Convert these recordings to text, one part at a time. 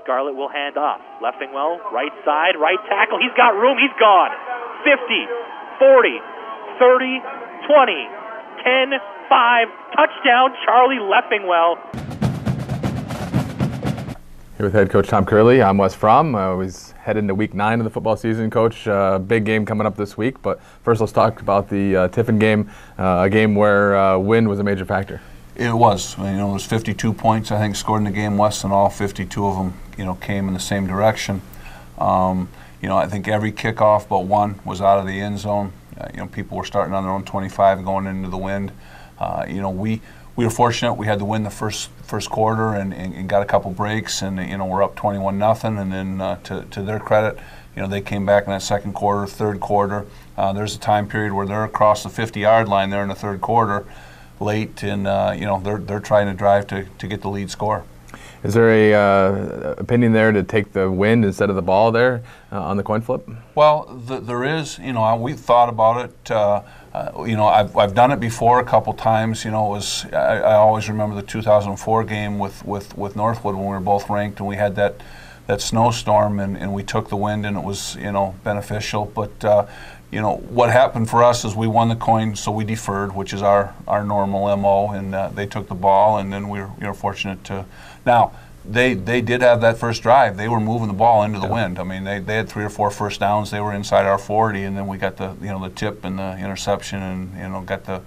Scarlett will hand off. Leffingwell, right side, right tackle. He's got room. He's gone. 50, 40, 30, 20, 10, 5. Touchdown, Charlie Leffingwell. Here with head coach Tom Kearly, I'm Wes Fromm. We head into week 9 of the football season, Coach. Big game coming up this week, but first let's talk about the Tiffin game, a game where wind was a major factor. It was. It was 52 points, I think, scored in the game, Wes, and all 52 of them, came in the same direction. I think every kickoff but one was out of the end zone. People were starting on their own 25 going into the wind. We were fortunate. We had to win the first quarter and got a couple breaks, and we're up 21-0. And then to their credit, they came back in that second quarter, third quarter. There's a time period where they're across the 50-yard line there in the third quarter, late, and they're trying to drive to get the lead score. Is there a opinion there to take the wind instead of the ball there on the coin flip? Well, there is. We've thought about it. I've done it before a couple times. I always remember the 2004 game with Northwood when we were both ranked, and we had that snowstorm, and we took the wind, and it was beneficial. But what happened for us is we won the coin, so we deferred, which is our normal MO, and they took the ball, and then we were fortunate to. Now, they did have that first drive. They were moving the ball into the wind. I mean, they had 3 or 4 first downs. They were inside our 40, and then we got the the tip and the interception, and got the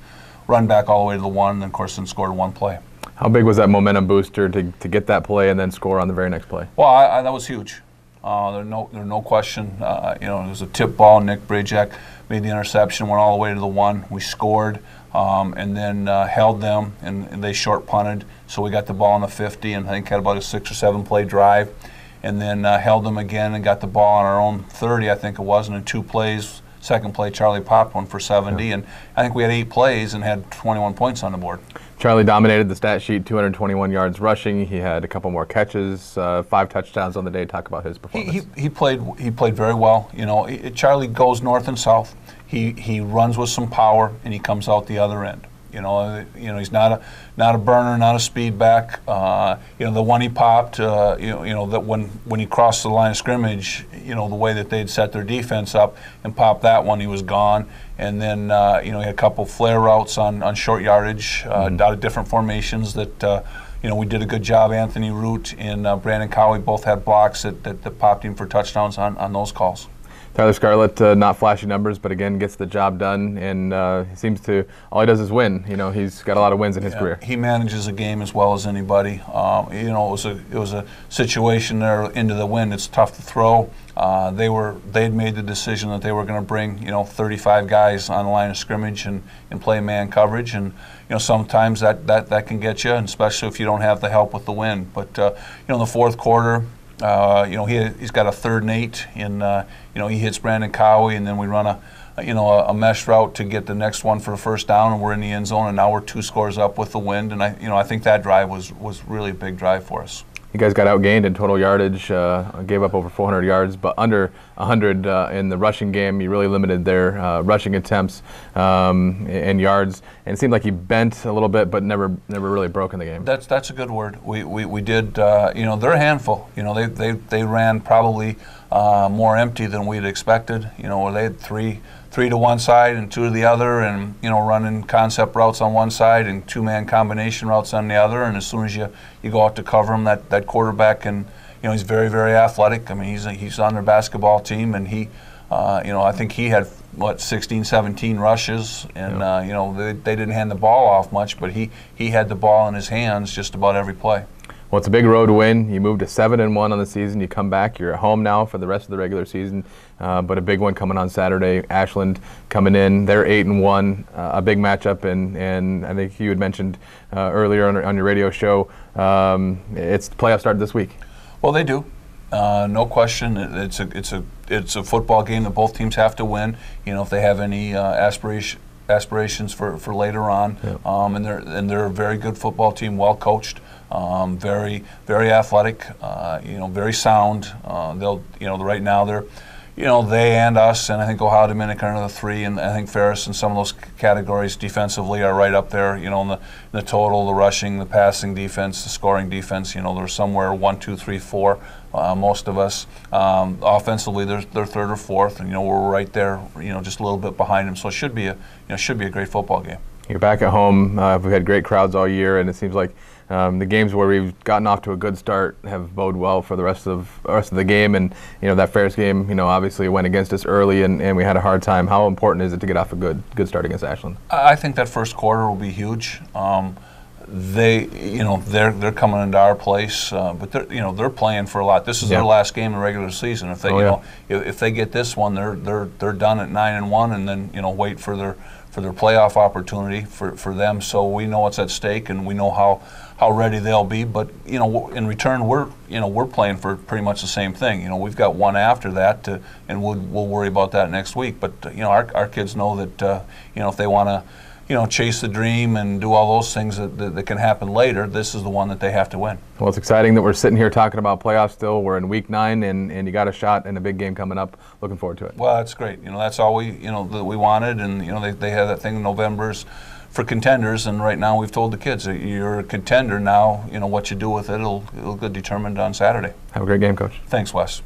run back all the way to the 1, and then, of course, then scored one play. How big was that momentum booster to get that play and then score on the very next play? Well, that was huge. There's no question. It was a tip ball. Nick Brajak made the interception, went all the way to the 1. We scored, and then held them, and they short punted. So we got the ball on the 50, and I think had about a 6 or 7 play drive, and then held them again and got the ball on our own 30, I think it was, and in 2 plays. Second play, Charlie popped one for 70, and I think we had 8 plays and had 21 points on the board. Charlie dominated the stat sheet, 221 yards rushing. He had a couple more catches, 5 touchdowns on the day. Talk about his performance. He played very well. Charlie goes north and south. He runs with some power, and he comes out the other end. He's not a burner, not a speed back. The one he popped, that when he crossed the line of scrimmage, the way that they'd set their defense up and popped that one, he was gone. And then he had a couple flare routes on short yardage, out of different formations that we did a good job. Anthony Root and Brandon Cowie both had blocks that popped him for touchdowns on those calls. Tyler Scarlett, not flashy numbers, but again gets the job done, and he seems to, all he does is win. He's got a lot of wins in his career. He manages a game as well as anybody. It was a situation there into the wind. It's tough to throw. They'd made the decision that they were going to bring 35 guys on the line of scrimmage and play man coverage, and sometimes that can get you, and especially if you don't have the help with the wind. But in the fourth quarter. He's got a 3rd and 8, and he hits Brandon Cowie, and then we run a mesh route to get the next one for a first down, and we're in the end zone, and now we're 2 scores up with the wind, and I think that drive was really a big drive for us. You guys got outgained in total yardage, gave up over 400 yards, but under 100 in the rushing game. You really limited their rushing attempts and yards, and it seemed like you bent a little bit, but never really broke in the game. That's a good word. We did. They're a handful. They ran probably more empty than we'd expected. They had three to one side and 2 to the other, and running concept routes on one side and 2-man combination routes on the other. And as soon as you go out to cover him, that quarterback, and he's very, very athletic. I mean, he's on their basketball team, and he I think he had 16, 17 rushes, and they didn't hand the ball off much, but he had the ball in his hands just about every play. Well, it's a big road win. You moved to 7-1 on the season. You come back. You're at home now for the rest of the regular season, but a big one coming on Saturday. Ashland coming in. They're 8-1. A big matchup, and I think you had mentioned earlier on your radio show. It's the playoff start this week. Well, they do. No question. It's a football game that both teams have to win. If they have any aspirations for later on. Yeah. And they're a very good football team, well coached. Very, very athletic, very sound. Right now they're, you know, they and us, and I think Ohio Dominican are the three, and I think Ferris in some of those categories defensively are right up there, you know, in the total, the rushing, the passing defense, the scoring defense, you know, they're somewhere 1, 2, 3, 4, most of us. Offensively, they're third or fourth, and, you know, we're right there, you know, just a little bit behind them, so it should be a great football game. You're back at home. We've had great crowds all year, and it seems like the games where we've gotten off to a good start have bode well for the rest of the game. And you know, that Ferris game, you know, obviously went against us early, and we had a hard time. How important is it to get off a good start against Ashland? I think that first quarter will be huge. They're coming into our place, but they're playing for a lot. This is their last game in regular season. If they if they get this one, they're done at 9-1, and then wait for their playoff opportunity for them. So we know what's at stake, and we know how ready they'll be. But in return, we're playing for pretty much the same thing. We've got one after that, and we'll worry about that next week. But our kids know that if they want to chase the dream and do all those things that can happen later, this is the one that they have to win. Well, it's exciting that we're sitting here talking about playoffs still. We're in week 9, and you got a shot in a big game coming up. Looking forward to it. Well, that's great. That's all that we wanted, and they had that thing in November's for contenders, and right now we've told the kids that you're a contender now. What you do with it, it'll get determined on Saturday. Have a great game, Coach. Thanks, Wes.